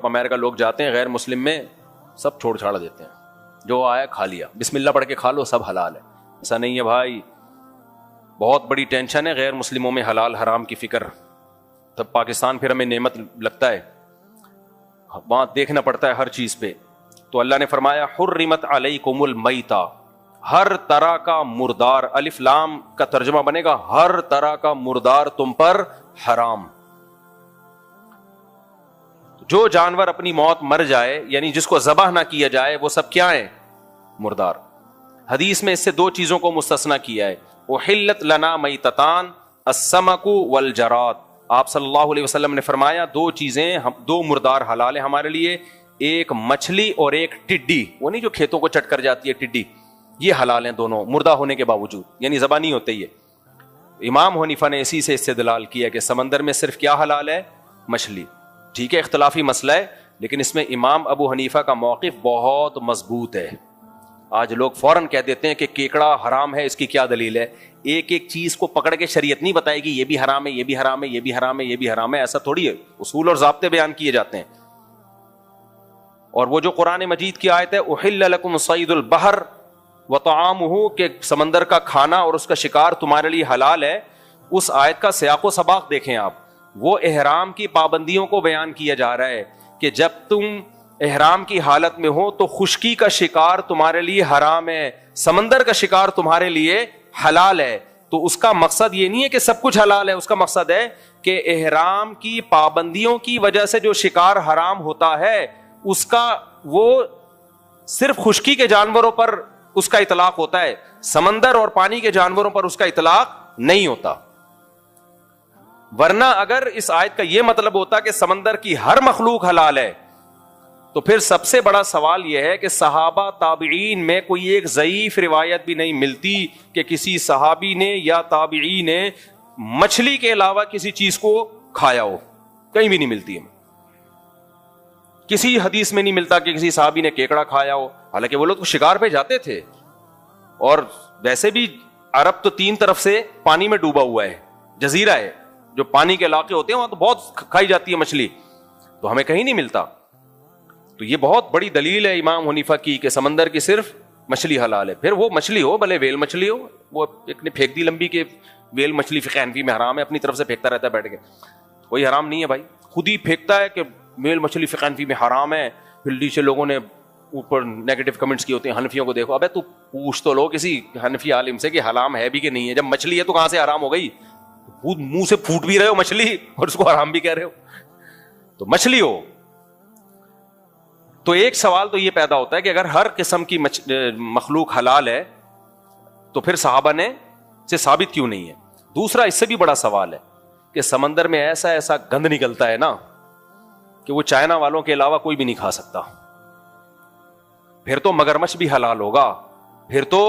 امریکہ لوگ جاتے ہیں غیر مسلم میں سب چھوڑ چھاڑ دیتے ہیں, جو آیا کھا لیا, بسم اللہ پڑھ کے کھا لو, سب حلال ہے. ایسا نہیں ہے بھائی, بہت بڑی ٹینشن ہے غیر مسلموں میں حلال حرام کی فکر. تب پاکستان پھر ہمیں نعمت لگتا ہے, وہاں دیکھنا پڑتا ہے ہر چیز پہ. تو اللہ نے فرمایا حرمت علیکم المیتہ, ہر طرح کا مردار, الف لام کا ترجمہ بنے گا ہر طرح کا مردار تم پر حرام. جو جانور اپنی موت مر جائے, یعنی جس کو ذبح نہ کیا جائے, وہ سب کیا ہیں؟ مردار. حدیث میں اس سے دو چیزوں کو مستثنیٰ کیا ہے, احلت لنا میتتان السمک والجراد. آپ صلی اللہ علیہ وسلم نے فرمایا دو چیزیں, دو مردار حلال ہیں ہمارے لیے, ایک مچھلی اور ایک ٹڈی. وہ نہیں جو کھیتوں کو چٹ کر جاتی ہے ٹڈی, یہ حلال ہیں دونوں مردہ ہونے کے باوجود, یعنی ذبح نہیں ہوتے. یہ امام حنیفہ نے اسی سے استدلال کیا کہ سمندر میں صرف کیا حلال ہے؟ مچھلی. ٹھیک ہے, اختلافی مسئلہ ہے, لیکن اس میں امام ابو حنیفہ کا موقف بہت مضبوط ہے. آج لوگ فوراً کہہ دیتے ہیں کہ کیکڑا حرام ہے, اس کی کیا دلیل ہے؟ ایک ایک چیز کو پکڑ کے شریعت نہیں بتائے گی یہ بھی حرام ہے, یہ بھی حرام ہے, یہ بھی حرام ہے, یہ بھی حرام ہے. ایسا تھوڑی ہے, اصول اور ضابطے بیان کیے جاتے ہیں. اور وہ جو قرآن مجید کی آیت ہے احل لکم صید البحر وطعامہ, کہ سمندر کا کھانا اور اس کا شکار تمہارے لیے حلال ہے, اس آیت کا سیاق و سباق دیکھیں آپ. وہ احرام کی پابندیوں کو بیان کیا جا رہا ہے کہ جب تم احرام کی حالت میں ہو تو خشکی کا شکار تمہارے لیے حرام ہے, سمندر کا شکار تمہارے لیے حلال ہے. تو اس کا مقصد یہ نہیں ہے کہ سب کچھ حلال ہے, اس کا مقصد ہے کہ احرام کی پابندیوں کی وجہ سے جو شکار حرام ہوتا ہے اس کا وہ صرف خشکی کے جانوروں پر اس کا اطلاق ہوتا ہے, سمندر اور پانی کے جانوروں پر اس کا اطلاق نہیں ہوتا. ورنہ اگر اس آیت کا یہ مطلب ہوتا کہ سمندر کی ہر مخلوق حلال ہے, تو پھر سب سے بڑا سوال یہ ہے کہ صحابہ تابعین میں کوئی ایک ضعیف روایت بھی نہیں ملتی کہ کسی صحابی نے یا تابعی نے مچھلی کے علاوہ کسی چیز کو کھایا ہو. کہیں بھی نہیں ملتی ہے, کسی حدیث میں نہیں ملتا کہ کسی صحابی نے کیکڑا کھایا ہو. حالانکہ وہ لوگ تو شکار پہ جاتے تھے, اور ویسے بھی عرب تو تین طرف سے پانی میں ڈوبا ہوا ہے, جزیرہ ہے, جو پانی کے علاقے ہوتے ہیں وہاں تو بہت کھائی جاتی ہے مچھلی, تو ہمیں کہیں نہیں ملتا. تو یہ بہت بڑی دلیل ہے امام حنیفہ کی کہ سمندر کی صرف مچھلی حلال ہے. پھر وہ مچھلی ہو, بھلے ویل مچھلی ہو, وہ ایک نے پھینک دی لمبی کہ ویل مچھلی فقہ حنفی میں حرام ہے, اپنی طرف سے پھینکتا رہتا ہے بیٹھ کے, کوئی حرام نہیں ہے بھائی. خود ہی پھینکتا ہے کہ ویل مچھلی فقہ حنفی میں حرام ہے, پھر نیچے لوگوں نے اوپر نیگیٹو کمنٹس کیے ہوتے ہیں حنفیوں کو دیکھو. ابے تو پوچھ تو لو کسی حنفی عالم سے کہ حرام ہے بھی کہ نہیں ہے. جب مچھلی ہے تو کہاں سے حرام ہو گئی؟ منہ سے پھوٹ بھی رہے ہو مچھلی اور اس کو حرام بھی کہہ رہے ہو. تو مچھلی ہو تو ایک سوال تو یہ پیدا ہوتا ہے کہ اگر ہر قسم کی مخلوق حلال ہے تو پھر صحابہ نے سے ثابت کیوں نہیں ہے؟ دوسرا اس سے بھی بڑا سوال ہے کہ سمندر میں ایسا ایسا گند نکلتا ہے نا کہ وہ چائنا والوں کے علاوہ کوئی بھی نہیں کھا سکتا. پھر تو مگرمچھ بھی حلال ہوگا, پھر تو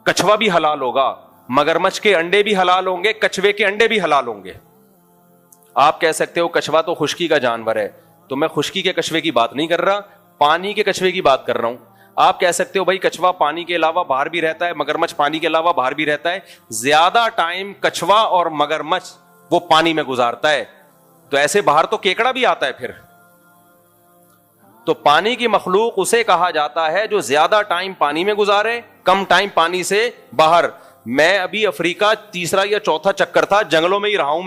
کچھوا بھی حلال ہوگا, مگرمچھ کے انڈے بھی حلال ہوں گے, کچھوے کے انڈے بھی حلال ہوں گے. آپ کہہ سکتے ہو کچھوا تو خشکی کا جانور ہے, تو میں خشکی کے کچھوے کی بات نہیں کر رہا, پانی کے کچھوے کی بات کر رہا ہوں. آپ کہہ سکتے ہو بھائی کچھوا پانی کے علاوہ باہر بھی رہتا ہے, مگرمچھ پانی کے علاوہ باہر بھی رہتا ہے. زیادہ ٹائم کچھوا اور مگرمچھ وہ پانی میں گزارتا ہے, تو ایسے باہر تو کیکڑا بھی آتا ہے. پھر تو پانی کی مخلوق اسے کہا جاتا ہے جو زیادہ ٹائم پانی میں گزارے, کم ٹائم پانی سے باہر. میں ابھی افریقہ تیسرا یا چوتھا چکر تھا, جنگلوں میں ہی رہا ہوں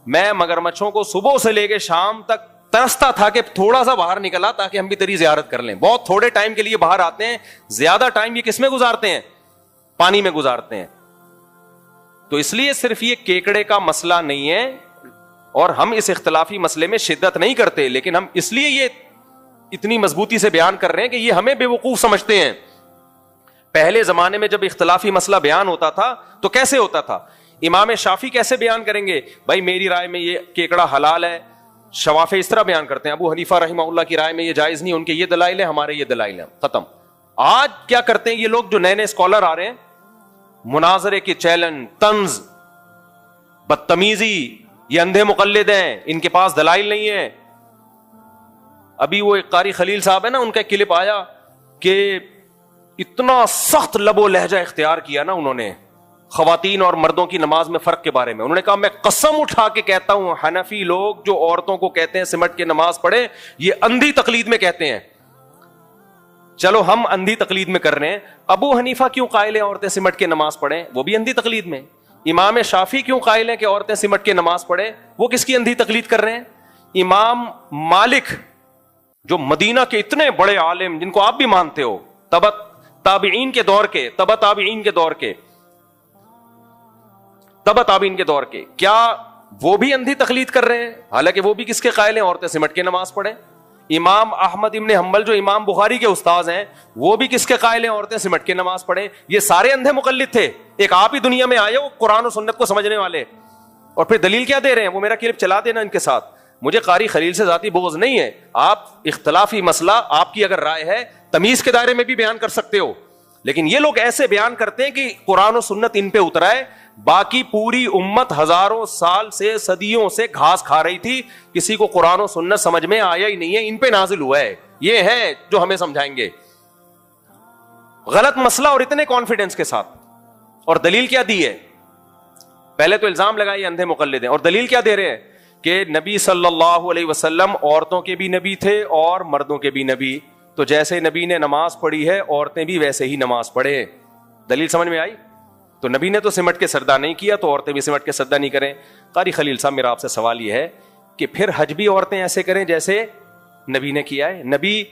میں مگرمچھوں کو صبح سے لے کے شام تک ترستا تھا کہ تھوڑا سا باہر نکلا تاکہ ہم بھی تیری زیارت کر لیں. بہت تھوڑے ٹائم کے لیے باہر آتے ہیں, زیادہ ٹائم یہ کس میں گزارتے ہیں؟ پانی میں گزارتے ہیں. تو اس لیے صرف یہ کیکڑے کا مسئلہ نہیں ہے, اور ہم اس اختلافی مسئلے میں شدت نہیں کرتے, لیکن ہم اس لیے یہ اتنی مضبوطی سے بیان کر رہے ہیں کہ یہ ہمیں بے وقوف سمجھتے ہیں. پہلے زمانے میں جب اختلافی مسئلہ بیان ہوتا تھا تو کیسے ہوتا تھا؟ امام شافعی کیسے بیان کریں گے بھائی میری رائے میں یہ کیکڑا حلال ہے, شوافع اس طرح بیان کرتے ہیں, ابو حنیفہ رحمہ اللہ کی رائے میں یہ جائز نہیں, ان کے یہ دلائل ہیں, ہمارے یہ دلائل ہیں, ختم. آج کیا کرتے ہیں یہ لوگ جو نئے نئے اسکالر آ رہے ہیں, مناظرے کے چیلنج, طنز, بدتمیزی, یہ اندھے مقلد ہیں, ان کے پاس دلائل نہیں ہے. ابھی وہ ایک قاری خلیل صاحب ہے نا, ان کا کلپ آیا کہ اتنا سخت لب و لہجہ اختیار کیا نا انہوں نے, خواتین اور مردوں کی نماز میں فرق کے بارے میں. انہوں نے کہا میں قسم اٹھا کے کہتا ہوں حنفی لوگ جو عورتوں کو کہتے ہیں سمٹ کے نماز پڑھیں, یہ اندھی تقلید میں کہتے ہیں. چلو ہم اندھی تقلید میں کر رہے ہیں, ابو حنیفہ کیوں قائل ہیں عورتیں سمٹ کے نماز پڑھیں؟ وہ بھی اندھی تقلید میں. امام شافعی کیوں قائل ہیں کہ عورتیں سمٹ کے نماز پڑھیں؟ وہ کس کی اندھی تقلید کر رہے ہیں؟ امام مالک جو مدینہ کے اتنے بڑے عالم جن کو آپ بھی مانتے ہو, تبع تابعین کے دور کے, کیا وہ بھی اندھی تقلید کر رہے ہیں؟ حالانکہ وہ بھی کس کے قائل ہیں عورتیں سمٹ کے نماز پڑھیں. امام احمد ابن حنبل جو امام بخاری کے استاذ ہیں وہ بھی کس کے قائل ہیں عورتیں سمٹ کے نماز پڑھیں. یہ سارے اندھے مقلد تھے, ایک آپ ہی دنیا میں آئے ہو قرآن و سنت کو سمجھنے والے, اور پھر دلیل کیا دے رہے ہیں؟ وہ میرا کلپ چلا دینا ان کے ساتھ. مجھے قاری خلیل سے ذاتی بغض نہیں ہے, آپ اختلافی مسئلہ آپ کی اگر رائے ہے تمیز کے دائرے میں بھی بیان کر سکتے ہو, لیکن یہ لوگ ایسے بیان کرتے ہیں کہ قرآن و سنت ان پہ اترا ہے, باقی پوری امت ہزاروں سال سے صدیوں سے گھاس کھا رہی تھی, کسی کو قرآن و سنت سمجھ میں آیا ہی نہیں ہے, ان پہ نازل ہوا ہے. یہ ہے جو ہمیں سمجھائیں گے غلط مسئلہ اور اتنے کانفیڈنس کے ساتھ. اور دلیل کیا دی ہے؟ پہلے تو الزام لگائیے اندھے مقلد ہیں, اور دلیل کیا دے رہے ہیں کہ نبی صلی اللہ علیہ وسلم عورتوں کے بھی نبی تھے اور مردوں کے بھی نبی, تو جیسے نبی نے نماز پڑھی ہے عورتیں بھی ویسے ہی نماز پڑھے. دلیل سمجھ میں آئی؟ تو نبی نے تو سمٹ کے سردہ نہیں کیا, تو عورتیں بھی سمٹ کے سردہ نہیں کریں. قاری خلیل صاحب میرا آپ سے سوال یہ ہے کہ پھر حج بھی عورتیں ایسے کریں جیسے نبی نے کیا ہے؟ نبی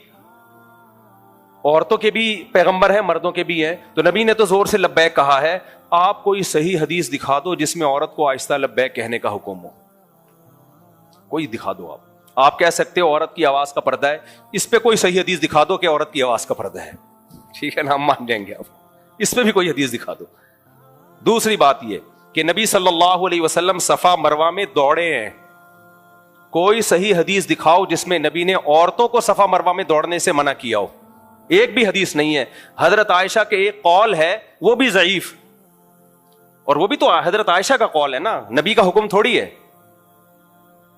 عورتوں کے بھی پیغمبر ہیں مردوں کے بھی ہیں, تو نبی نے تو زور سے لبیک کہا ہے. آپ کوئی صحیح حدیث دکھا دو جس میں عورت کو آہستہ لبیک کہنے کا حکم ہو, کوئی دکھا دو. آپ کہہ سکتے ہو عورت کی آواز کا پردہ ہے, اس پہ کوئی صحیح حدیث دکھا دو کہ عورت کی آواز کا پردہ ہے, ٹھیک ہے نا, ہم مان جائیں گے. آپ اس پہ بھی کوئی حدیث دکھا دو. دوسری بات یہ کہ نبی صلی اللہ علیہ وسلم صفا مروہ میں دوڑے ہیں, کوئی صحیح حدیث دکھاؤ جس میں نبی نے عورتوں کو صفا مروہ میں دوڑنے سے منع کیا ہو. ایک بھی حدیث نہیں ہے. حضرت عائشہ کے ایک قول ہے وہ بھی ضعیف, اور وہ بھی تو حضرت عائشہ کا قول ہے نا, نبی کا حکم تھوڑی ہے,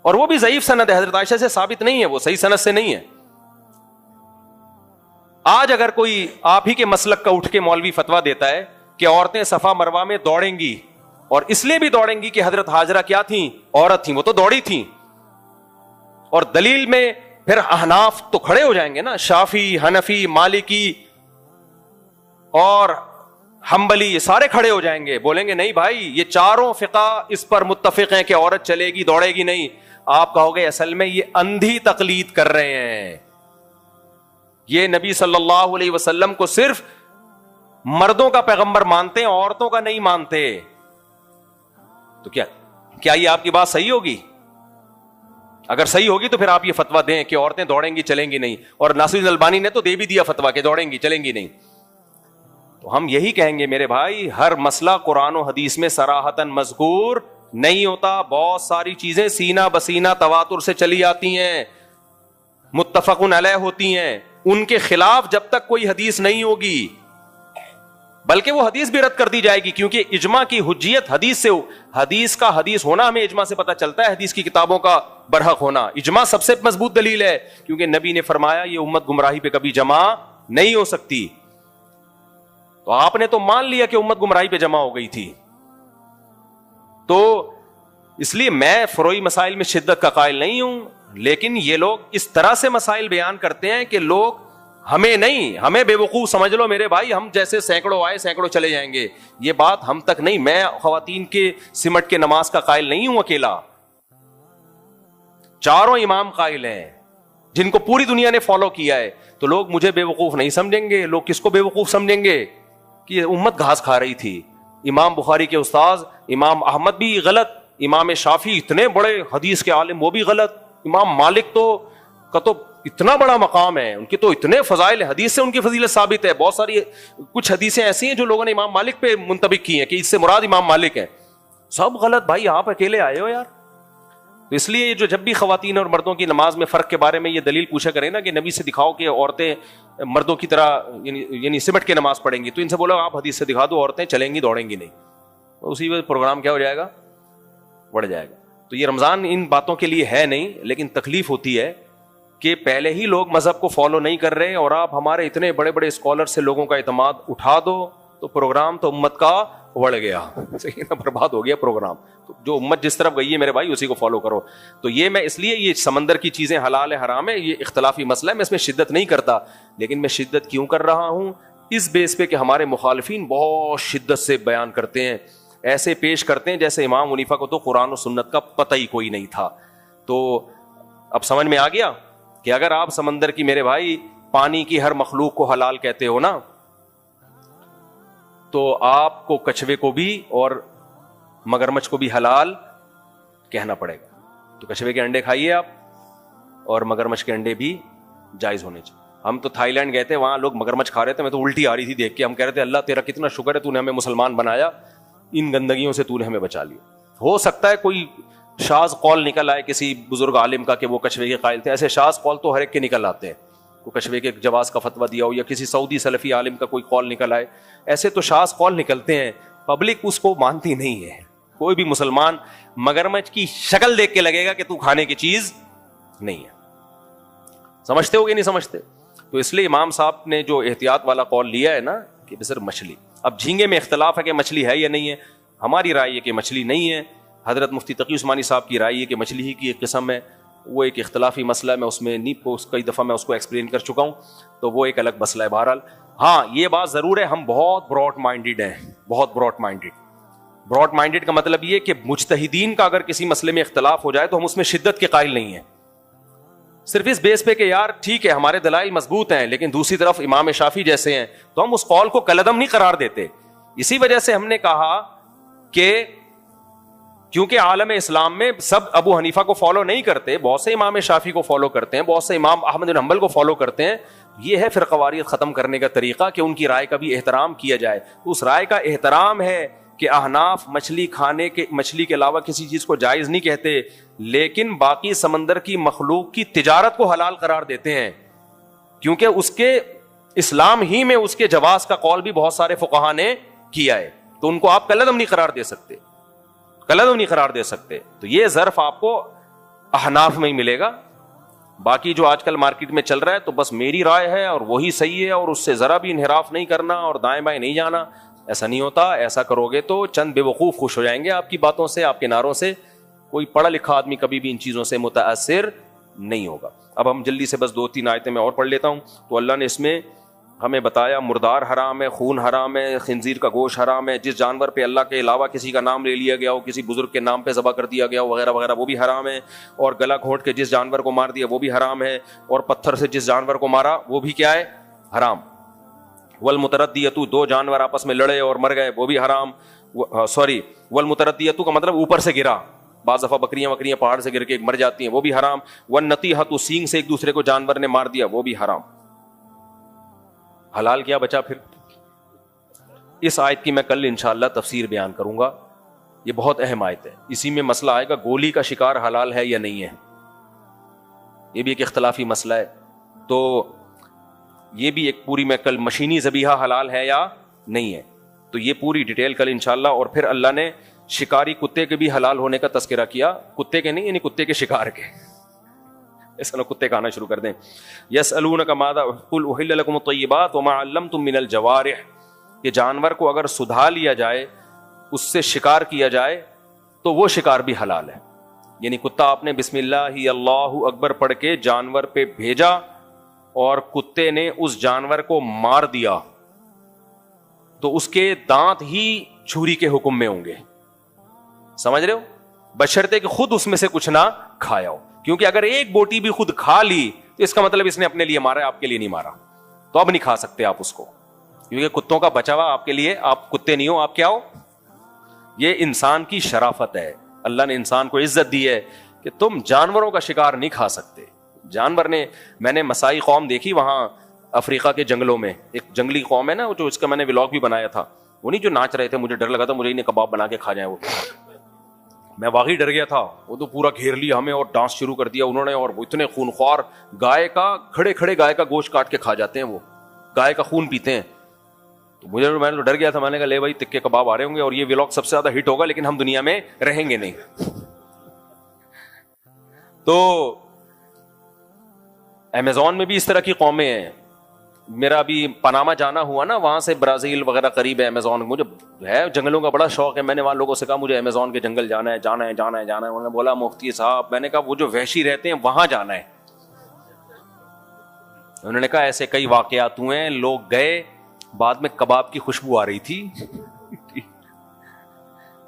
اور وہ بھی ضعیف سند ہے, حضرت عائشہ سے ثابت نہیں ہے, وہ صحیح سند سے نہیں ہے. آج اگر کوئی آپ ہی کے مسلک کا اٹھ کے مولوی فتویٰ دیتا ہے کہ عورتیں صفا مروہ میں دوڑیں گی, اور اس لیے بھی دوڑیں گی کہ حضرت ہاجرہ کیا تھیں؟ عورت تھیں, وہ تو دوڑی تھیں, اور دلیل میں پھر احناف تو کھڑے ہو جائیں گے نا, شافی, حنفی, مالکی اور حنبلی, یہ سارے کھڑے ہو جائیں گے, بولیں گے نہیں بھائی یہ چاروں فقہ اس پر متفق ہیں کہ عورت چلے گی دوڑے گی نہیں. آپ کہو گے اصل میں یہ اندھی تقلید کر رہے ہیں, یہ نبی صلی اللہ علیہ وسلم کو صرف مردوں کا پیغمبر مانتے ہیں, عورتوں کا نہیں مانتے. تو کیا یہ آپ کی بات صحیح ہوگی؟ اگر صحیح ہوگی تو پھر آپ یہ فتویٰ دیں کہ عورتیں دوڑیں گی چلیں گی نہیں, اور ناصر البانی نے تو دے بھی دیا فتویٰ کہ دوڑیں گی چلیں گی نہیں. تو ہم یہی کہیں گے میرے بھائی, ہر مسئلہ قرآن و حدیث میں صراحتاً مذکور نہیں ہوتا. بہت ساری چیزیں سینہ بسینہ تواتر سے چلی آتی ہیں, متفقن علیہ ہوتی ہیں, ان کے خلاف جب تک کوئی حدیث نہیں ہوگی, بلکہ وہ حدیث بھی رد کر دی جائے گی, کیونکہ اجماع کی حجیت حدیث سے, حدیث کا حدیث ہونا ہمیں اجماع سے پتہ چلتا ہے, حدیث کی کتابوں کا برحق ہونا. اجماع سب سے مضبوط دلیل ہے, کیونکہ نبی نے فرمایا یہ امت گمراہی پہ کبھی جمع نہیں ہو سکتی. تو آپ نے تو مان لیا کہ امت گمراہی پہ جمع ہو گئی تھی. تو اس لیے میں فروعی مسائل میں شدت کا قائل نہیں ہوں, لیکن یہ لوگ اس طرح سے مسائل بیان کرتے ہیں کہ لوگ ہمیں نہیں, ہمیں بے وقوف سمجھ لو میرے بھائی, ہم جیسے سینکڑوں آئے سینکڑوں چلے جائیں گے. یہ بات ہم تک نہیں. میں خواتین کے سمٹ کے نماز کا قائل نہیں ہوں اکیلا, چاروں امام قائل ہیں جن کو پوری دنیا نے فالو کیا ہے. تو لوگ مجھے بے وقوف نہیں سمجھیں گے. لوگ کس کو بے وقوف سمجھیں گے؟ کہ امت گھاس کھا رہی تھی. امام بخاری کے استاذ امام احمد بھی غلط, امام شافعی اتنے بڑے حدیث کے عالم وہ بھی غلط, امام مالک کا تو اتنا بڑا مقام ہے, ان کے تو اتنے فضائل حدیث سے ان کی فضیلت ثابت ہے. بہت ساری کچھ حدیثیں ایسی ہیں جو لوگوں نے امام مالک پہ منطبق کی ہیں کہ اس سے مراد امام مالک ہیں. سب غلط بھائی, آپ اکیلے آئے ہو یار. تو اس لیے جو جب بھی خواتین اور مردوں کی نماز میں فرق کے بارے میں یہ دلیل پوچھا کریں نا کہ نبی سے دکھاؤ کہ عورتیں مردوں کی طرح یعنی سمٹ کے نماز پڑھیں گی, تو ان سے بولو آپ حدیث سے دکھا دو عورتیں چلیں گی دوڑیں گی نہیں. تو اسی وقت پروگرام کیا ہو جائے گا, بڑھ جائے گا. تو یہ رمضان ان باتوں کے لیے ہے نہیں, لیکن تکلیف ہوتی ہے کہ پہلے ہی لوگ مذہب کو فالو نہیں کر رہے, اور آپ ہمارے اتنے بڑے بڑے اسکالر سے لوگوں کا اعتماد اٹھا دو, تو پروگرام تو امت کا اڑ گیا, صحیح نا, برباد ہو گیا پروگرام. تو جو امت جس طرف گئی ہے میرے بھائی اسی کو فالو کرو. تو یہ میں اس لیے, یہ سمندر کی چیزیں حلال ہے حرام ہے یہ اختلافی مسئلہ ہے, میں اس میں شدت نہیں کرتا, لیکن میں شدت کیوں کر رہا ہوں, اس بیس پہ کہ ہمارے مخالفین بہت شدت سے بیان کرتے ہیں, ایسے پیش کرتے ہیں جیسے امام حنیفہ کو تو قرآن و سنت کا پتہ ہی کوئی نہیں تھا. تو اب سمجھ میں آ گیا کہ اگر آپ سمندر کی میرے بھائی پانی کی ہر مخلوق کو حلال کہتے ہو نا, تو آپ کو کچھوے کو بھی اور مگرمچھ کو بھی حلال کہنا پڑے گا. تو کچھوے کے انڈے کھائیے آپ, اور مگرمچھ کے انڈے بھی جائز ہونے چاہیے. ہم تو تھائی لینڈ گئے تھے, وہاں لوگ مگرمچھ کھا رہے تھے, میں تو الٹی آ رہی تھی دیکھ کے. ہم کہہ رہے تھے اللہ تیرا کتنا شکر ہے تو نے ہمیں مسلمان بنایا, ان گندگیوں سے تو نے ہمیں بچا لیا. ہو سکتا ہے کوئی شاذ قول نکل آئے کسی بزرگ عالم کا کہ وہ کچھوے کے قائل تھے, ایسے شاذ قول تو ہر ایک کے نکل آتے ہیں. کوئی کچھوے کے جواز کا فتویٰ دیا ہو, یا کسی سعودی سلفی عالم کا کوئی قول نکل آئے, ایسے تو شاذ قول نکلتے ہیں, پبلک اس کو مانتی نہیں ہے. کوئی بھی مسلمان مگرمچھ کی شکل دیکھ کے لگے گا کہ تو کھانے کی چیز نہیں ہے. سمجھتے ہو کہ نہیں سمجھتے؟ تو اس لیے امام صاحب نے جو احتیاط والا قول لیا ہے نا کہ صرف مچھلی. اب جھینگے میں اختلاف ہے کہ مچھلی ہے یا نہیں ہے, ہماری رائے ہے کہ مچھلی نہیں ہے, حضرت مفتی تقی عثمانی صاحب کی رائے ہے کہ مچھلی ہی کی ایک قسم ہے. وہ ایک اختلافی مسئلہ ہے, میں اس میں نہیں, کئی دفعہ میں اس کو ایکسپلین کر چکا ہوں, تو وہ ایک الگ مسئلہ ہے. بہرحال ہاں یہ بات ضرور ہے, ہم بہت براڈ مائنڈیڈ ہیں, بہت براڈ مائنڈیڈ. براڈ مائنڈیڈ کا مطلب یہ کہ مجتہدین کا اگر کسی مسئلے میں اختلاف ہو جائے تو ہم اس میں شدت کے قائل نہیں ہیں, صرف اس بیس پہ کہ یار ٹھیک ہے ہمارے دلائل مضبوط ہیں, لیکن دوسری طرف امام شافعی جیسے ہیں تو ہم اس قول کو کالعدم نہیں قرار دیتے. اسی وجہ سے ہم نے کہا کہ کیونکہ عالم اسلام میں سب ابو حنیفہ کو فالو نہیں کرتے, بہت سے امام شافعی کو فالو کرتے ہیں, بہت سے امام احمد بن حنبل کو فالو کرتے ہیں. یہ ہے فرقواریت ختم کرنے کا طریقہ کہ ان کی رائے کا بھی احترام کیا جائے. تو اس رائے کا احترام ہے کہ احناف مچھلی کھانے کے, مچھلی کے علاوہ کسی چیز کو جائز نہیں کہتے, لیکن باقی سمندر کی مخلوق کی تجارت کو حلال قرار دیتے ہیں, کیونکہ اس کے اسلام ہی میں اس کے جواز کا قول بھی بہت سارے فقہا نے کیا ہے. تو ان کو آپ کالعدم نہیں قرار دے سکتے, کالعدم نہیں قرار دے سکتے. تو یہ ظرف آپ کو احناف میں ہی ملے گا. باقی جو آج کل مارکیٹ میں چل رہا ہے تو بس میری رائے ہے اور وہی صحیح ہے, اور اس سے ذرا بھی انحراف نہیں کرنا اور دائیں بائیں نہیں جانا, ایسا نہیں ہوتا. ایسا کرو گے تو چند بے وقوف خوش ہو جائیں گے آپ کی باتوں سے, آپ کے نعروں سے. کوئی پڑھا لکھا آدمی کبھی بھی ان چیزوں سے متاثر نہیں ہوگا. اب ہم جلدی سے بس 2-3 آیتیں میں اور پڑھ لیتا ہوں. تو اللہ نے اس میں ہمیں بتایا مردار حرام ہے, خون حرام ہے, خنزیر کا گوشت حرام ہے, جس جانور پہ اللہ کے علاوہ کسی کا نام لے لیا گیا ہو, کسی بزرگ کے نام پہ ذبح کر دیا گیا ہو وغیرہ وغیرہ, وہ بھی حرام ہے. اور گلا گھونٹ کے جس جانور کو مار دیا وہ بھی حرام ہے, اور پتھر سے جس جانور کو مارا وہ بھی کیا ہے, حرام. والمتردیۃ, 2 جانور آپس میں لڑے اور مر گئے وہ بھی حرام. والمتردیۃ کا مطلب اوپر سے گرا, بعض دفعہ بکریاں پہاڑ سے گر کے مر جاتی ہیں وہ بھی حرام. والنطیحۃ, سینگ سے ایک دوسرے کو جانور نے مار دیا وہ بھی حرام. حلال کیا بچا پھر؟ اس آیت کی میں کل انشاءاللہ تفسیر بیان کروں گا, یہ بہت اہم آیت ہے. اسی میں مسئلہ آئے گا گولی کا شکار حلال ہے یا نہیں ہے, یہ بھی ایک اختلافی مسئلہ ہے. تو یہ بھی ایک پوری میں کل, مشینی ذبیحہ حلال ہے یا نہیں ہے, تو یہ پوری ڈیٹیل کل انشاءاللہ. اور پھر اللہ نے شکاری کتے کے بھی حلال ہونے کا تذکرہ کیا, کتے کے نہیں یعنی کتے کے شکار کے, ایسا نہ کتے کھانا شروع کر دیں. یسألونک ماذا قل احل لکم الطیبات وما علمتم من الجوارح, کہ جانور کو اگر سدھا لیا جائے, اس سے شکار کیا جائے تو وہ شکار بھی حلال ہے. یعنی کتا آپ نے بسم اللہ اللہ اکبر پڑھ کے جانور پہ بھیجا اور کتے نے اس جانور کو مار دیا تو اس کے دانت ہی چھری کے حکم میں ہوں گے, سمجھ رہے ہو, بشرطے کہ خود اس میں سے کچھ نہ کھایا ہو. کیونکہ اگر ایک بوٹی بھی خود کھا لی تو اس کا مطلب اس نے اپنے لیے مارا ہے, آپ کے لیے نہیں مارا, تو اب نہیں کھا سکتے آپ اس کو, کیونکہ کتوں کا بچا ہوا آپ کے لیے, آپ کتے نہیں ہو, آپ کیا ہو. یہ انسان کی شرافت ہے, اللہ نے انسان کو عزت دی ہے کہ تم جانوروں کا شکار نہیں کھا سکتے. جانور نے, میں نے مسائی قوم دیکھی وہاں افریقہ کے جنگلوں میں, ایک جنگلی قوم ہے نا جو, اس کا میں نے ولاگ بھی بنایا تھا, وہ نہیں جو ناچ رہے تھے, مجھے ڈر لگا تھا مجھے انہیں کباب بنا کے کھا جائیں, وہ میں واقعی ڈر گیا تھا. وہ تو پورا گھیر لیا ہمیں اور ڈانس شروع کر دیا انہوں نے, اور وہ اتنے خونخوار, گائے کا کھڑے گائے کا گوشت کاٹ کے کھا جاتے ہیں, وہ گائے کا خون پیتے ہیں. تو میں تو ڈر گیا تھا, میں نے کہا لے بھائی تکے کباب آ رہے ہوں گے اور یہ ولاگ سب سے زیادہ ہٹ ہوگا, لیکن ہم دنیا میں رہیں گے نہیں. تو امیزون میں بھی اس طرح کی قومیں ہیں, میرا ابھی پاناما جانا ہوا نا, وہاں سے برازیل وغیرہ قریب ہے امیزون, مجھے ہے جنگلوں کا بڑا شوق ہے. میں نے وہاں لوگوں سے کہا مجھے امیزون کے جنگل جانا ہے جانا ہے جانا ہے جانا ہے. انہوں نے بولا مفتی صاحب, میں نے کہا وہ جو وحشی رہتے ہیں وہاں جانا ہے. انہوں نے کہا ایسے کئی واقعات ہوئے ہیں, لوگ گئے بعد میں کباب کی خوشبو آ رہی تھی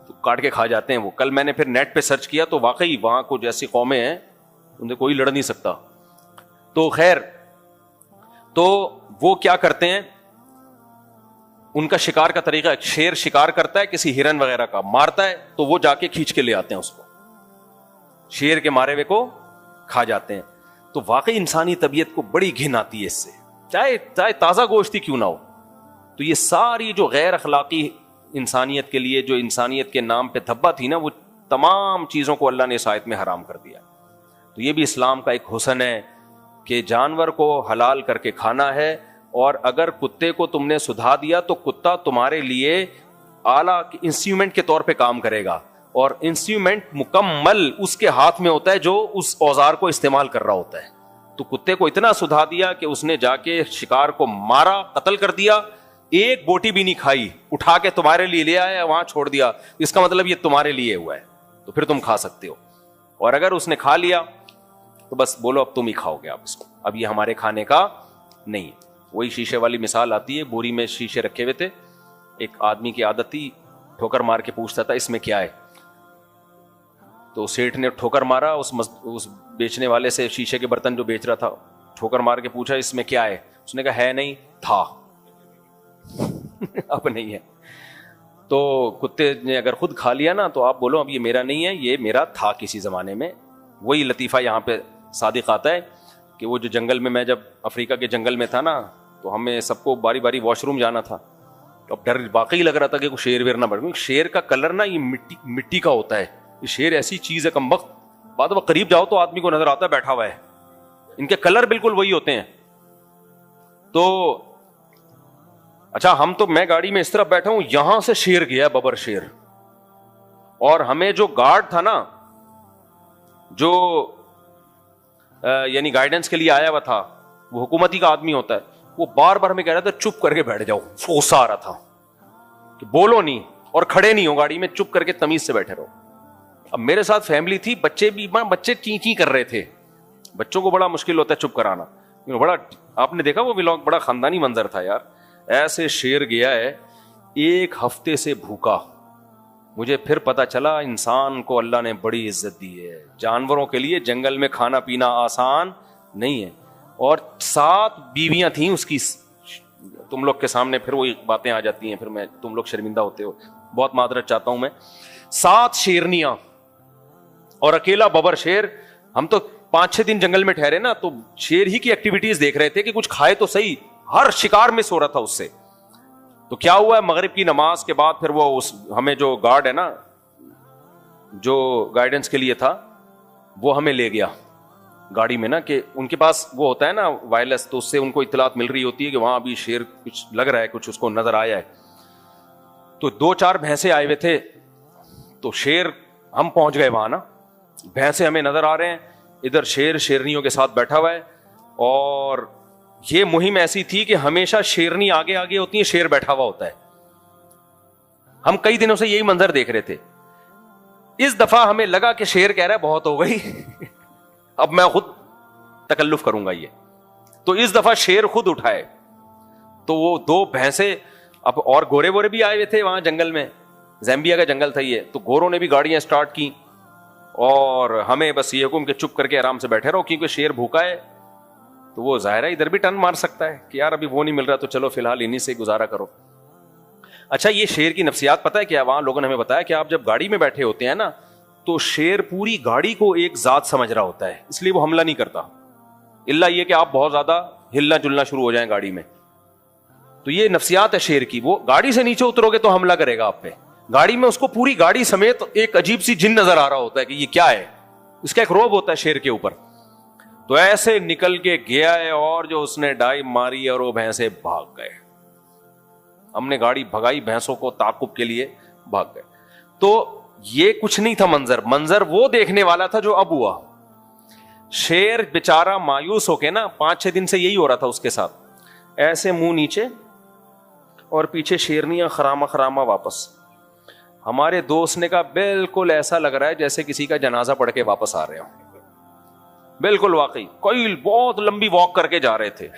تو کاٹ کے کھا جاتے ہیں وہ. کل میں نے پھر نیٹ پہ سرچ کیا تو واقعی وہاں کچھ ایسی قومیں ہیں ان سے کوئی لڑ نہیں سکتا. تو خیر, تو وہ کیا کرتے ہیں, ان کا شکار کا طریقہ, شیر شکار کرتا ہے کسی ہرن وغیرہ کا, مارتا ہے تو وہ جا کے کھینچ کے لے آتے ہیں اس کو, شیر کے مارے ہوئے کو کھا جاتے ہیں. تو واقعی انسانی طبیعت کو بڑی گھن آتی ہے اس سے, چاہے تازہ گوشت ہی کیوں نہ ہو. تو یہ ساری جو غیر اخلاقی انسانیت کے لیے جو انسانیت کے نام پہ دھبا تھی نا, وہ تمام چیزوں کو اللہ نے اس آیت میں حرام کر دیا. تو یہ بھی اسلام کا ایک حسن ہے کہ جانور کو حلال کر کے کھانا ہے, اور اگر کتے کو تم نے سدھا دیا تو کتا تمہارے لیے اعلیٰ انسٹرومنٹ کے طور پہ کام کرے گا, اور انسٹرومنٹ مکمل اس کے ہاتھ میں ہوتا ہے جو اس اوزار کو استعمال کر رہا ہوتا ہے. تو کتے کو اتنا سدھا دیا کہ اس نے جا کے شکار کو مارا, قتل کر دیا, ایک بوٹی بھی نہیں کھائی, اٹھا کے تمہارے لیے لے آیا وہاں چھوڑ دیا. اس کا مطلب یہ تمہارے لیے ہوا ہے, تو پھر تم کھا سکتے ہو. اور اگر اس نے کھا لیا تو بس بولو اب تم ہی کھاؤ گے آپ اس کو, اب یہ ہمارے کھانے کا نہیں. وہی شیشے والی مثال آتی ہے, بوری میں شیشے رکھے ہوئے تھے, ایک آدمی کی عادت تھی ٹھوکر مار کے پوچھتا تھا اس میں کیا ہے. تو سیٹھ نے ٹھوکر مارا, اس بیچنے والے سے, شیشے کے برتن جو بیچ رہا تھا, ٹھوکر مار کے پوچھا اس میں کیا ہے. اس نے کہا ہے نہیں, تھا اب نہیں ہے. تو کتے نے اگر خود کھا لیا نا تو آپ بولو اب یہ میرا نہیں ہے, یہ میرا تھا کسی زمانے میں. وہی لطیفہ یہاں پہ صادق آتا ہے کہ وہ جو جنگل میں جب افریقہ کے جنگل میں تھا نا, تو ہمیں سب کو باری باری واش روم جانا تھا. تو اب ڈر واقعی لگ رہا تھا کہ کوئی شیر ویر نہ بڑھ, شیر کا کلر نا یہ مٹی کا ہوتا ہے. یہ شیر ایسی چیز ہے کم وقت, بعد وقت قریب جاؤ تو آدمی کو نظر آتا ہے بیٹھا ہوا ہے, ان کے کلر بالکل وہی ہوتے ہیں. تو اچھا, ہم تو, میں گاڑی میں اس طرح بیٹھا ہوں, یہاں سے شیر گیا, ببر شیر, اور ہمیں جو گارڈ تھا نا, جو یعنی گائیڈنس کے لیے آیا ہوا تھا, وہ حکومتی کا آدمی ہوتا ہے, وہ بار بار ہمیں کہہ رہا تھا چپ کر کے بیٹھ جاؤ. غصہ آ رہا تھا کہ بولو نہیں اور کھڑے نہیں ہو گاڑی میں, چپ کر کے تمیز سے بیٹھے رہو. اب میرے ساتھ فیملی تھی, بچے چی چی کر رہے تھے. بچوں کو بڑا مشکل ہوتا ہے چپ کرانا. بڑا, آپ نے دیکھا وہ ولاگ, بڑا خاندانی منظر تھا یار. ایسے شیر گیا ہے, ایک ہفتے سے بھوکا. مجھے پھر پتا چلا انسان کو اللہ نے بڑی عزت دی ہے. جانوروں کے لیے جنگل میں کھانا پینا آسان نہیں ہے. اور 7 بیویاں تھیں اس کی. تم لوگ کے سامنے پھر وہی باتیں آ جاتی ہیں, پھر تم لوگ شرمندہ ہوتے ہو, بہت معذرت چاہتا ہوں میں. 7 شیرنیاں اور اکیلا ببر شیر. ہم تو 5-6 دن جنگل میں ٹھہرے نا, تو شیر ہی کی ایکٹیویٹیز دیکھ رہے تھے کہ کچھ کھائے تو صحیح. ہر شکار مس ہو رہا تھا اس سے. تو کیا ہوا ہے, مغرب کی نماز کے بعد پھر وہ ہمیں جو گارڈ ہے نا, جو گائیڈنس کے لیے تھا, وہ ہمیں لے گیا گاڑی میں نا, کہ ان کے پاس وہ ہوتا ہے نا وائرلیس, تو اس سے ان کو اطلاعات مل رہی ہوتی ہے کہ وہاں ابھی شیر کچھ لگ رہا ہے, کچھ اس کو نظر آیا ہے. تو 2-4 بھینسے آئے ہوئے تھے, تو شیر, ہم پہنچ گئے وہاں نا, بھینسے ہمیں نظر آ رہے ہیں, ادھر شیر شیرنیوں کے ساتھ بیٹھا ہوا ہے. اور یہ مہم ایسی تھی کہ ہمیشہ شیرنی آگے آگے ہوتی ہے, شیر بیٹھا ہوا ہوتا ہے. ہم کئی دنوں سے یہی منظر دیکھ رہے تھے. اس دفعہ ہمیں لگا کہ شیر کہہ رہا ہے بہت ہو گئی, اب میں خود تکلف کروں گا یہ. تو اس دفعہ شیر خود اٹھائے. تو وہ 2 بھینسے, اب اور گورے وورے بھی آئے ہوئے تھے وہاں جنگل میں, زیمبیا کا جنگل تھا یہ, تو گوروں نے بھی گاڑیاں سٹارٹ کی, اور ہمیں بس یہ حکم کہ چپ کر کے آرام سے بیٹھے رہو, کیونکہ شیر بھوکا ہے. تو وہ ظاہر ہے ادھر بھی ٹرن مار سکتا ہے کہ یار ابھی وہ نہیں مل رہا, تو چلو فی الحال انہی سے گزارا کرو. اچھا, یہ شیر کی نفسیات پتہ ہے کیا؟ وہاں لوگوں نے ہمیں بتایا کہ آپ جب گاڑی میں بیٹھے ہوتے ہیں نا, تو شیر پوری گاڑی کو ایک ذات سمجھ رہا ہوتا ہے, اس لیے وہ حملہ نہیں کرتا, الا یہ کہ آپ بہت زیادہ ہلنا جلنا شروع ہو جائیں گاڑی میں. تو یہ نفسیات ہے شیر کی. وہ گاڑی سے نیچے اترو گے تو حملہ کرے گا آپ پہ. گاڑی میں اس کو پوری گاڑی سمیت ایک عجیب سی جن نظر آ رہا ہوتا ہے کہ یہ کیا ہے, اس کا ایک روب ہوتا ہے شیر کے اوپر. تو ایسے نکل کے گیا ہے, اور جو اس نے ڈائی ماری اور وہ بھینسے بھاگ گئے. ہم نے گاڑی بھگائی, بھینسوں کو تعاقب کے لیے بھاگ گئے. تو یہ کچھ نہیں تھا منظر وہ دیکھنے والا تھا جو اب ہوا. شیر بیچارہ مایوس ہو کے نا, 5-6 دن سے یہی ہو رہا تھا اس کے ساتھ, ایسے منہ نیچے اور پیچھے شیرنیاں خراما خراما واپس. ہمارے دوست نے کہا بالکل ایسا لگ رہا ہے جیسے کسی کا جنازہ پڑھ کے واپس آ رہے ہوں. بالکل واقعی کوئی بہت لمبی واک کر کے جا رہے تھے.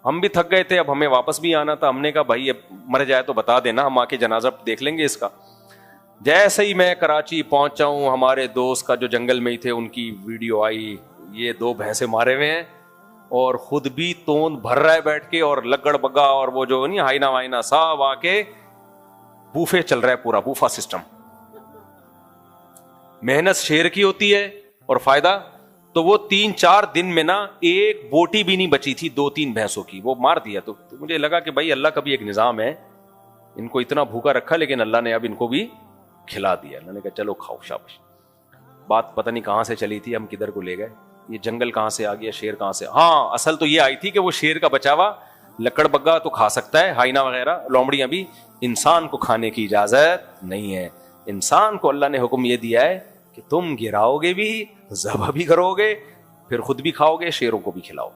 ہم بھی تھک گئے تھے, اب ہمیں واپس بھی آنا تھا. ہم نے کہا بھائی اب مر جائے تو بتا دینا, ہم آ کے جنازہ دیکھ لیں گے اس کا. جیسے ہی میں کراچی پہنچا ہوں, ہمارے دوست کا جو جنگل میں ہی تھے ان کی ویڈیو آئی, یہ 2 بھینسے مارے ہوئے ہیں اور خود بھی توند بھر رہا ہے بیٹھ کے, اور لگڑ بگا اور وہ جو نہیں ہائنا وائنا سب آ کے بوفے چل رہا ہے, پورا بوفا سسٹم. محنت شیر کی ہوتی ہے اور فائدہ تو وہ 3-4 دن میں نا ایک بوٹی بھی نہیں بچی تھی 2-3 بھینسوں کی, وہ مار دیا. تو مجھے لگا کہ بھائی اللہ کا بھی ایک نظام ہے, ان کو اتنا بھوکا رکھا لیکن اللہ نے اب ان کو بھی کھلا دیا. اللہ نے کہا چلو کھاؤ شاباش. بات پتہ نہیں کہاں سے چلی تھی, ہم کدھر کو لے گئے, یہ جنگل کہاں سے آ گیا, شیر کہاں سے. ہاں اصل تو یہ آئی تھی کہ وہ شیر کا بچاوا لکڑ بگا تو کھا سکتا ہے, ہائنا وغیرہ لومڑیاں بھی, انسان کو کھانے کی اجازت نہیں ہے. انسان کو اللہ نے حکم یہ دیا ہے کہ تم گراؤ گے بھی, ذبح بھی کرو گے, پھر خود بھی کھاؤ گے, شیروں کو بھی کھلاؤ.